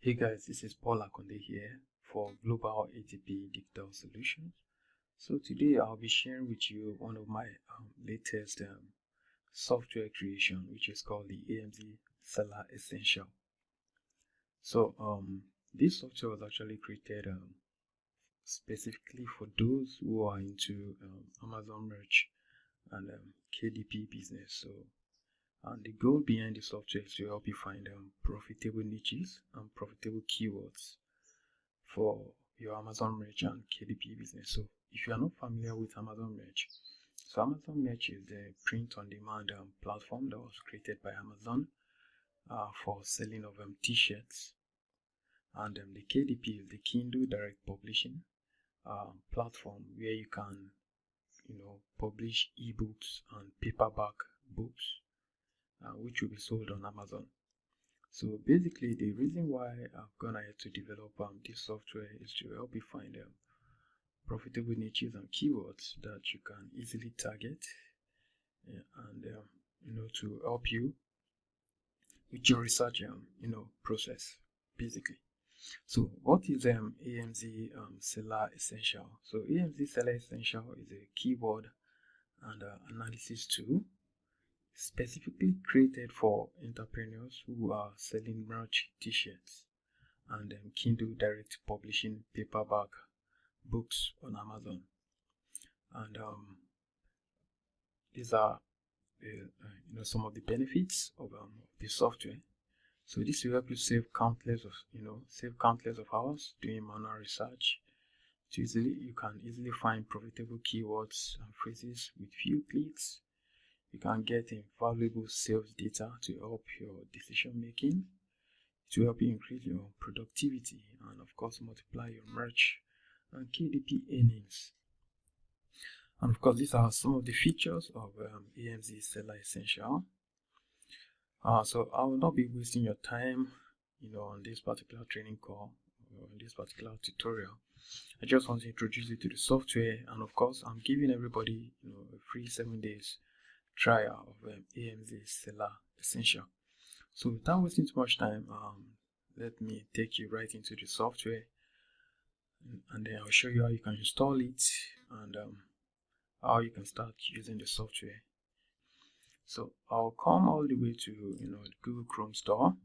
Hey guys, this is Paul Akonde here for Global ATP Digital Solutions. So today I'll be sharing with you one of my latest software creation, which is called the AMZ Seller Essential. So this software was actually created specifically for those who are into Amazon merch and KDP business. So and the goal behind the software is to help you find profitable niches and profitable keywords for your Amazon merch and KDP business. So if you are not familiar with Amazon merch, so Amazon merch is the print on demand platform that was created by Amazon for selling of t-shirts, and the KDP is the Kindle Direct Publishing platform where you can publish ebooks and paperback books which will be sold on Amazon. So basically, the reason why I've gone ahead to develop this software is to help you find profitable niches and keywords that you can easily target, and to help you with your research process basically. So what is AMZ Seller Essential? So AMZ Seller Essential is a keyword and analysis tool specifically created for entrepreneurs who are selling merch, t-shirts, and Kindle Direct Publishing paperback books on Amazon. And these are some of the benefits of the software. So this will help you save countless of hours doing manual research. You can easily find profitable keywords and phrases with few clicks. You can get valuable sales data to help your decision making, to help you increase your productivity, and of course multiply your merch and KDP earnings. And of course, these are some of the features of AMZ Seller Essential. So I will not be wasting your time on this particular training call or in this particular tutorial. I just want to introduce you to the software, and of course I'm giving everybody a free 7 days trial of AMZ Seller Essential. So without wasting too much time, let me take you right into the software, and then I'll show you how you can install it and how you can start using the software. So I'll come all the way to the Google Chrome store.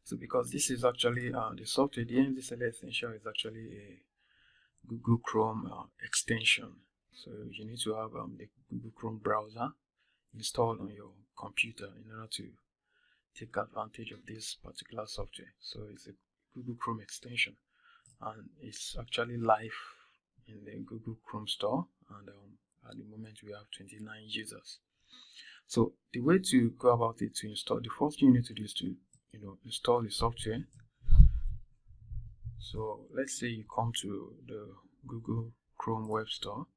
So because this is actually the software, the AMZ Seller Essential is actually a Google Chrome extension. So you need to have the Google Chrome browser installed on your computer in order to take advantage of this particular software. So it's a Google Chrome extension, and it's actually live in the Google Chrome store, and at the moment we have 29 users. So the way to go about it, to install, the first thing you need to do is to install the software. So let's say you come to the Google Chrome web store.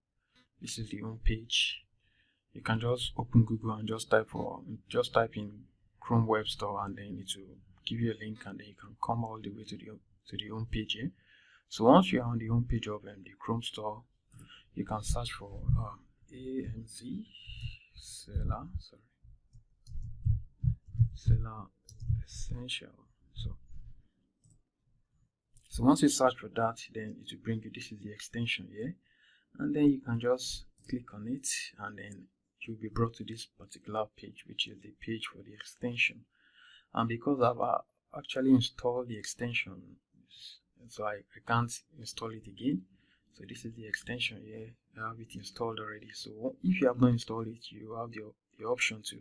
This is the home page. You can just open Google and just type in Chrome Web Store, and then it will give you a link, and then you can come all the way to the home page here. So once you are on the home page of the Chrome Store, you can search for AMZ Seller Essential. So once you search for that, then it will bring you, this is the extension here, and then you can just click on it, and then you'll be brought to this particular page, which is the page for the extension. And because I've actually installed the extension, so I can't install it again. So this is the extension here. I have it installed already. So if you have not installed it, you have the option to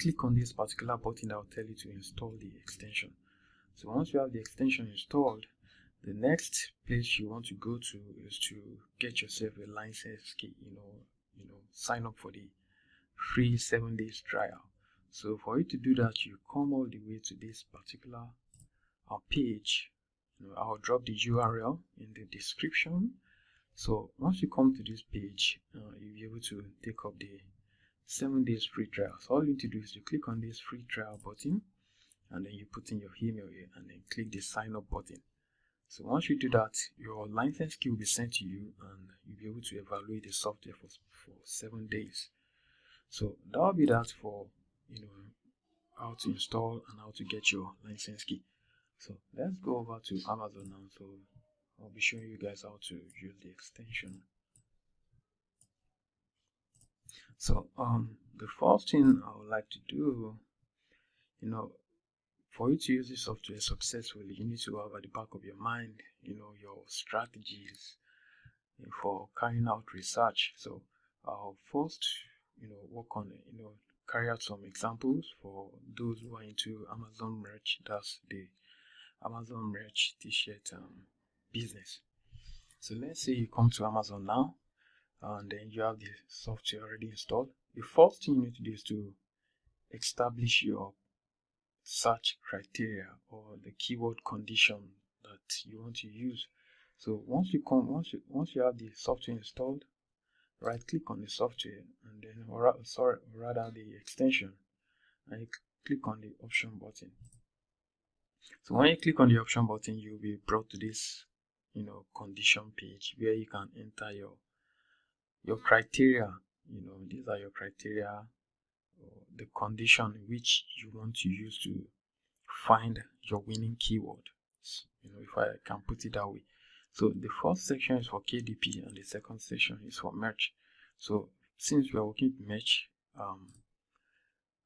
click on this particular button that will tell you to install the extension. So once you have the extension installed, the next place you want to go to is to get yourself a license key, sign up for the free 7 days trial. So for you to do that, you come all the way to this particular page. I'll drop the URL in the description. So once you come to this page, you'll be able to take up the 7 days free trial. So all you need to do is to click on this free trial button, and then you put in your email here, and then click the sign up button. So once you do that, your license key will be sent to you, and you'll be able to evaluate the software for 7 days. So that will be that for how to install and how to get your license key. So let's go over to Amazon now. So I'll be showing you guys how to use the extension. So the first thing I would like to do, for you to use this software successfully, you need to have at the back of your mind, your strategies for carrying out research. So I'll first, work on, carry out some examples for those who are into Amazon merch. That's the Amazon merch t-shirt business. So let's say you come to Amazon now, and then you have the software already installed. The first thing you need to do is to establish your search criteria or the keyword condition that you want to use. So once you have the software installed, right click on the software and then rather the extension, and you click on the option button. So when you click on the option button, you'll be brought to this condition page where you can enter your criteria. These are your criteria, the condition which you want to use to find your winning keyword, if I can put it that way. So the first section is for KDP and the second section is for merch. So since we are working with merch,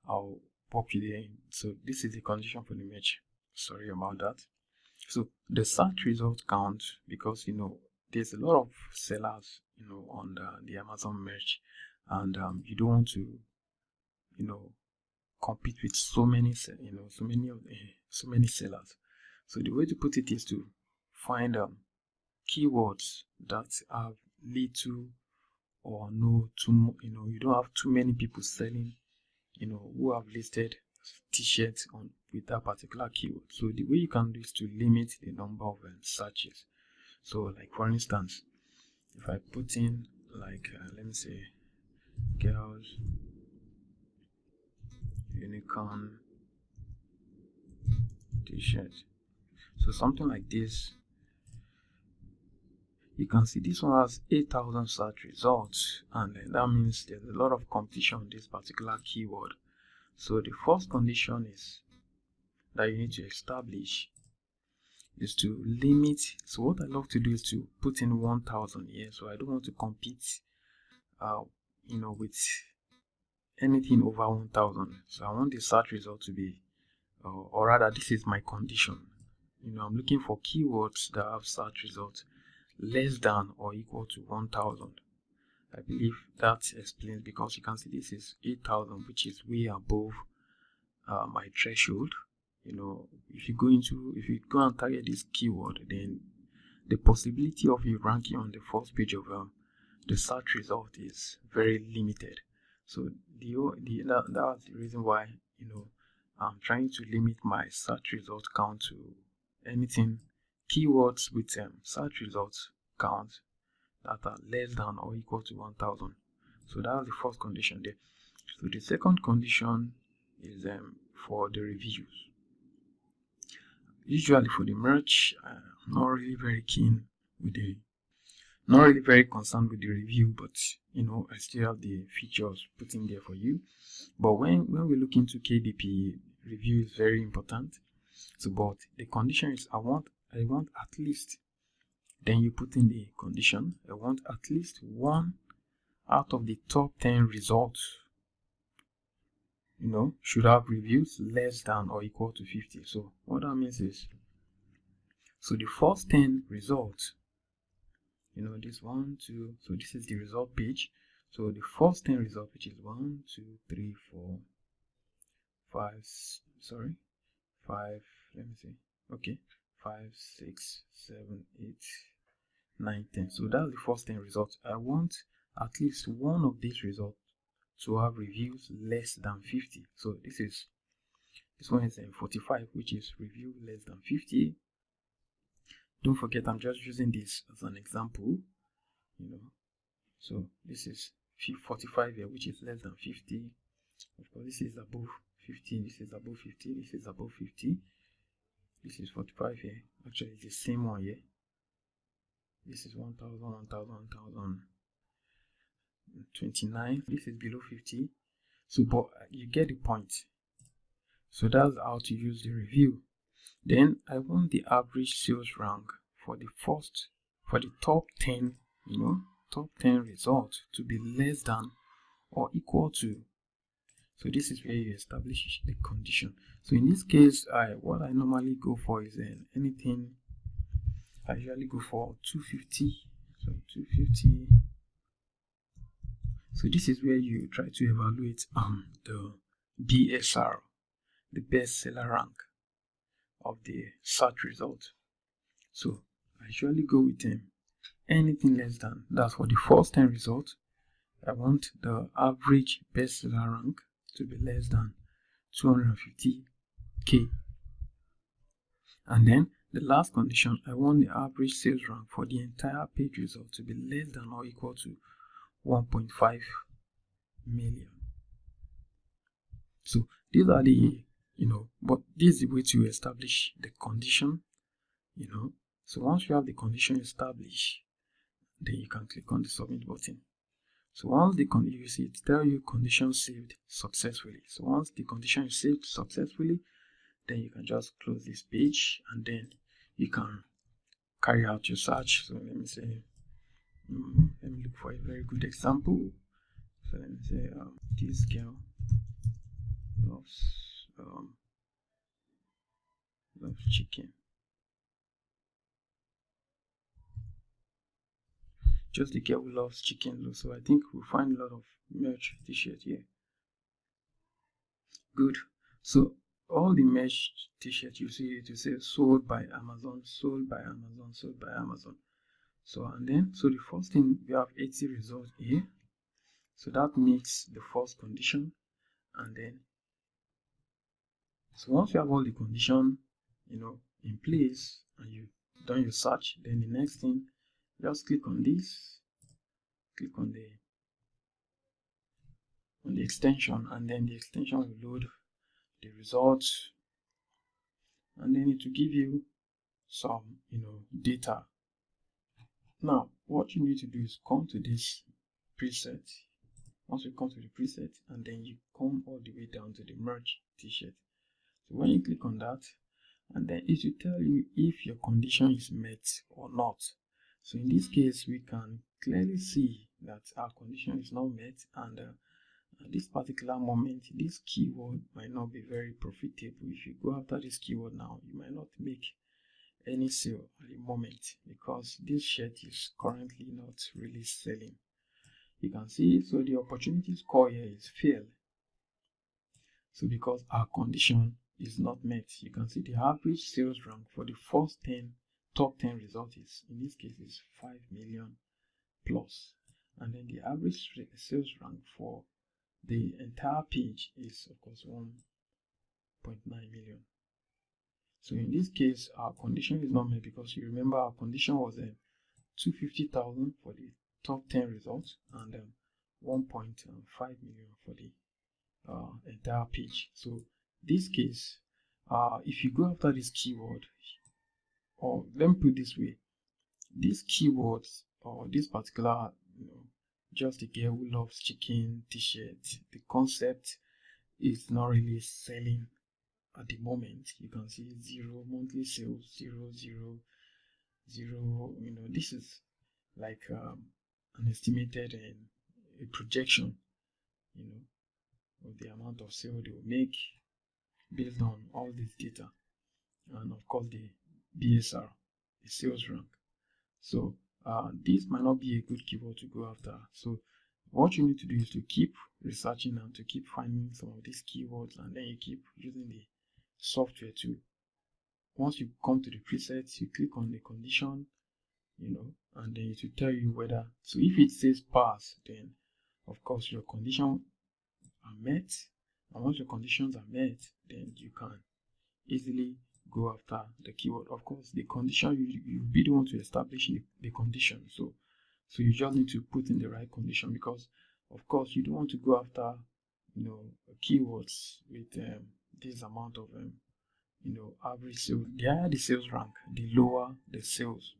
I'll pop it in. So this is the condition for the merch. Sorry about that. So the search result count, because there's a lot of sellers on the Amazon merch, and you don't want to compete with so many sellers. So the way to put it is to find keywords that have little or no you don't have too many people selling who have listed t-shirts on with that particular keyword. So the way you can do is to limit the number of searches. So like for instance, if I put in like let me say girls unicorn t-shirt, so something like this, you can see this one has 8,000 search results, and that means there's a lot of competition on this particular keyword. So the first condition is that you need to establish is to limit. So what I love to do is to put in 1,000 here. So I don't want to compete with anything over 1,000. So I want the search result to be or rather this is my condition. I'm looking for keywords that have search results less than or equal to 1,000. I believe that explains, because you can see this is 8,000, which is way above my threshold. If you go and target this keyword, then the possibility of you ranking on the first page of the search result is very limited. So that's the reason why I'm trying to limit my search result count to anything keywords with search results count that are less than or equal to 1,000. So that's the first condition there. So the second condition is for the reviews. Usually for the merch, I'm not really very concerned with the review, but I still have the features put in there for you. But when we look into KDP, review is very important. So but the condition is I want at least, then you put in the condition, I want at least 1 out of the top 10 results should have reviews less than or equal to 50. So what that means is, so the first 10 results, this 1, 2, so this is the result page. So the first 10 results, which is 1, 2, 3, 4, 5, sorry, 5, let me see, okay, 5, 6, 7, 8, 9, 10. So that's the first 10 results. I want at least one of these results to have reviews less than 50. So this one is 45, which is review less than 50. Don't forget, I'm just using this as an example, so this is 45 here, which is less than 50. Of course, this is above 50, this is above 50, this is above 50, this is 45 here. Actually, it's the same one here. This is 1,000, 1,000, 1,000, 29. This is below 50. So but you get the point. So that's how to use the review. Then I want the average sales rank for the top 10, top 10 results to be less than or equal to. So this is where you establish the condition. So in this case, what I normally go for is anything. I usually go for 250. So 250. So this is where you try to evaluate the BSR, the best seller rank of the search result. So I usually go with anything less than. That's for the first 10 results. I want the average best seller rank to be less than 250k. And then the last condition, I want the average sales rank for the entire page result to be less than or equal to 1.5 million. So these are the, but this is the way to establish the condition, So once you have the condition established, then you can click on the submit button. So once you see it tell you condition saved successfully. So once the condition is saved successfully, then you can just close this page and then you can carry out your search. So let me say, let me look for a very good example. So let me say, this girl loves chicken. Just the girl who loves chicken. So I think we'll find a lot of merch t-shirt here. Good. So all the merch t-shirts you see it, you say sold by Amazon, sold by Amazon, sold by Amazon. So and then the first thing, we have 80 results here. So that meets the first condition. And then so once you have all the condition in place and you've done your search, then the next thing, just click on this, click on the extension, and then the extension will load the results, and then it will give you some data. Now what you need to do is come to this preset. Once you come to the preset, and then you come all the way down to the merge t-shirt. So when you click on that, and then it will tell you if your condition is met or not. So in this case, we can clearly see that our condition is not met, and at this particular moment, this keyword might not be very profitable. If you go after this keyword now, you might not make any sale at the moment because this shirt is currently not really selling. You can see, so the opportunity score here is failed. So because our condition is not met, you can see the average sales rank for the first top 10 results is, in this case, is 5 million plus, and then the average sales rank for the entire page is of course 1.9 million. So in this case, our condition is not met because you remember our condition was 250,000 for the top 10 results and 1.5 million for the entire page. So this case, if you go after this keyword, or let me put it this way, these keywords or this particular just a girl who loves chicken t-shirt, the concept is not really selling at the moment. You can see 0 monthly sales, 0, 0, 0. This is like an estimated a projection of the amount of sale they will make based on all this data, and of course the BSR, the sales rank. So this might not be a good keyword to go after. So what you need to do is to keep researching and to keep finding some of these keywords, and then you keep using the software to, once you come to the presets, you click on the condition, and then it will tell you whether, so if it says pass, then of course your condition are met, and once your conditions are met, then you can easily go after the keyword. Of course, the condition, you be the one to establish the condition, so you just need to put in the right condition, because of course you don't want to go after keywords with this amount of average sales. The higher the sales rank, the lower the sales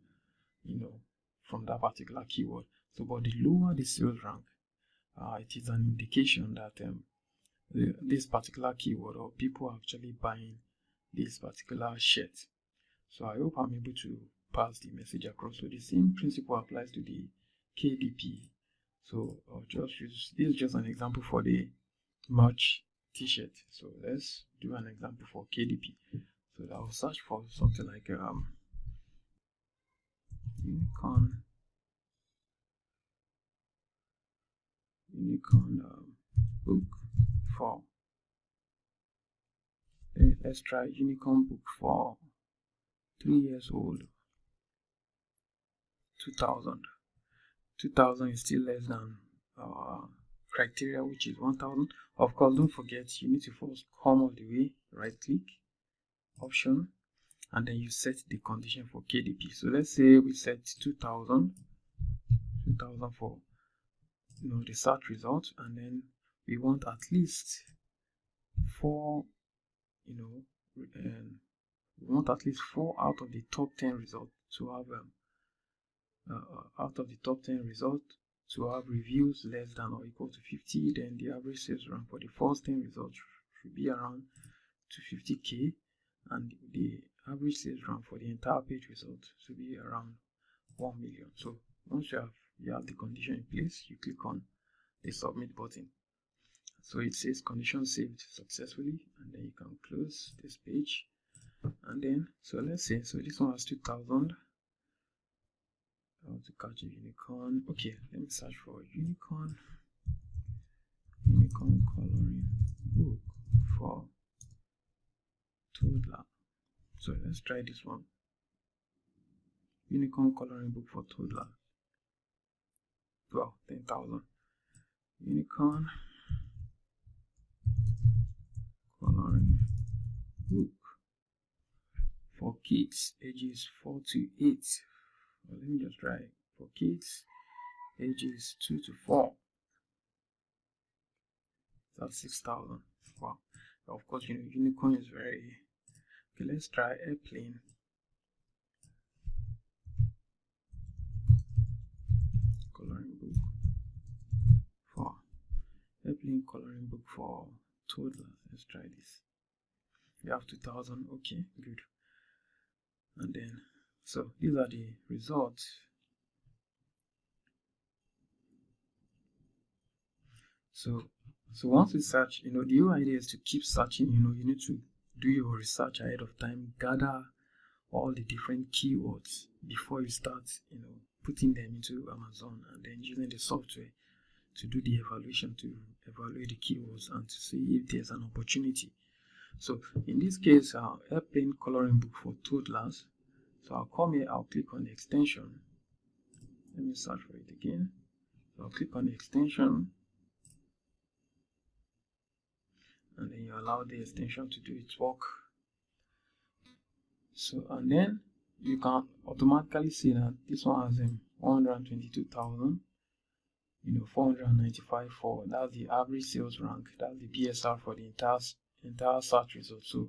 from that particular keyword. So but the lower the sales rank, it is an indication that this particular keyword, or people are actually buying this particular shirt. So I hope I'm able to pass the message across. So the same principle applies to the KDP. So I'll just use this is just an example for the merch t-shirt. So let's do an example for KDP. So I'll search for something like unicorn book for, let's try unicorn book for 3 years old. 2000 is still less than criteria, which is 1000. Of course, don't forget, you need to first come all the way, right click, option, and then you set the condition for KDP. So let's say we set 2000 for the search result, and then we want at least 4 we want at least 4 out of the top 10 results to have reviews less than or equal to 50. Then the average sales rank for the first 10 results should be around 250k, and the average sales rank for the entire page result should be around 1 million. So once you have the condition in place, you click on the submit button. So it says condition saved successfully, and then you can close this page. And then let's say this one has 2000. How to catch a unicorn. Okay, let me search for unicorn coloring book for toddler. So let's try this one. Unicorn coloring book for toddler. Well, 10,000. Unicorn coloring book for kids ages 4 to 8. Well, let me just try for kids ages 2 to 4. That's 6,000. Wow. Of course, unicorn is very okay. Let's try airplane coloring book for toddler. Let's try this. We have 2000. Okay, good. And then so these are the results. So once we search, the whole idea is to keep searching. You need to do your research ahead of time, gather all the different keywords before you start putting them into Amazon, and then using the software to do the evaluation, to evaluate the keywords and to see if there's an opportunity. So in this case, airplane coloring book for toddlers. So I'll come here, I'll click on the extension. Let me search for it again. So I'll click on the extension, and then you allow the extension to do its work. So, and then you can automatically see that this one has 122,000, 495 for, that's the average sales rank, that's the BSR for the entire search result. So,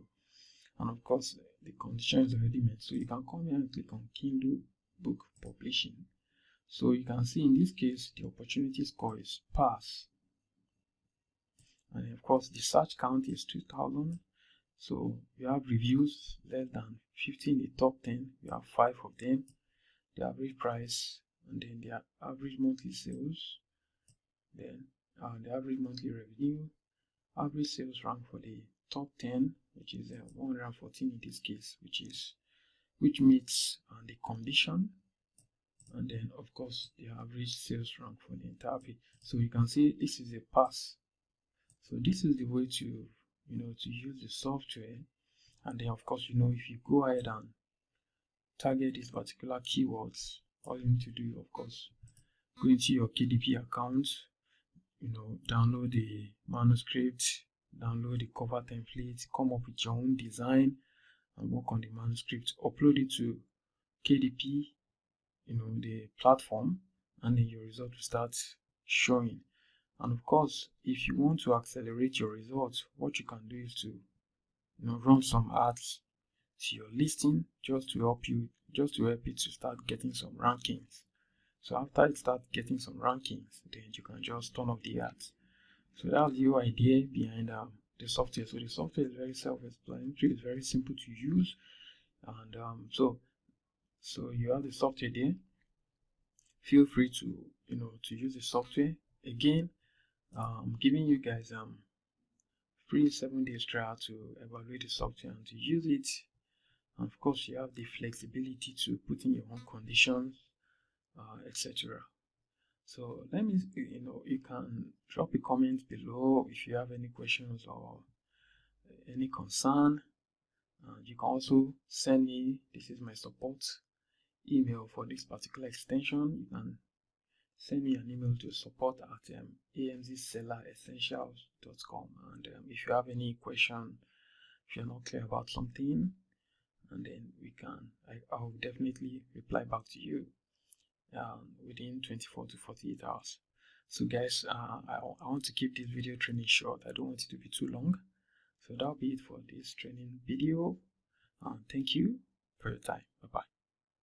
and of course the condition is already met. So you can come here and click on Kindle book publishing. So you can see in this case the opportunity score is pass, and of course the search count is 2000. So we have reviews less than 50 in the top 10. We have 5 of them. The average price, and then the average monthly sales, then the average monthly revenue, average sales rank for the top 10, which is 114 in this case, which meets the condition, and then of course the average sales rank for the entire page. So you can see this is a pass. So this is the way to to use the software. And then of course if you go ahead and target these particular keywords, all you need to do, of course, go into your KDP account, download the manuscript, download the cover template, come up with your own design and work on the manuscript, upload it to KDP, the platform, and then your result will start showing. And of course, if you want to accelerate your results, what you can do is to run some ads to your listing just to help it to start getting some rankings. So after it starts getting some rankings, then you can just turn off the ads. So that's the idea behind the software. So the software is very self-explanatory. It's very simple to use, and so you have the software there. Feel free to to use the software. Again, I'm giving you guys free 7 days trial to evaluate the software and to use it. And of course, you have the flexibility to put in your own conditions, etc. So let me, you can drop a comment below if you have any questions or any concern. You can also send me, this is my support email for this particular extension. You can send me an email to support at amzselleressentials.com. And if you have any question, if you're not clear about something, and then I'll definitely reply back to you within 24 to 48 hours. So guys, I want to keep this video training short. I don't want it to be too long. So that'll be it for this training video. Thank you for your time.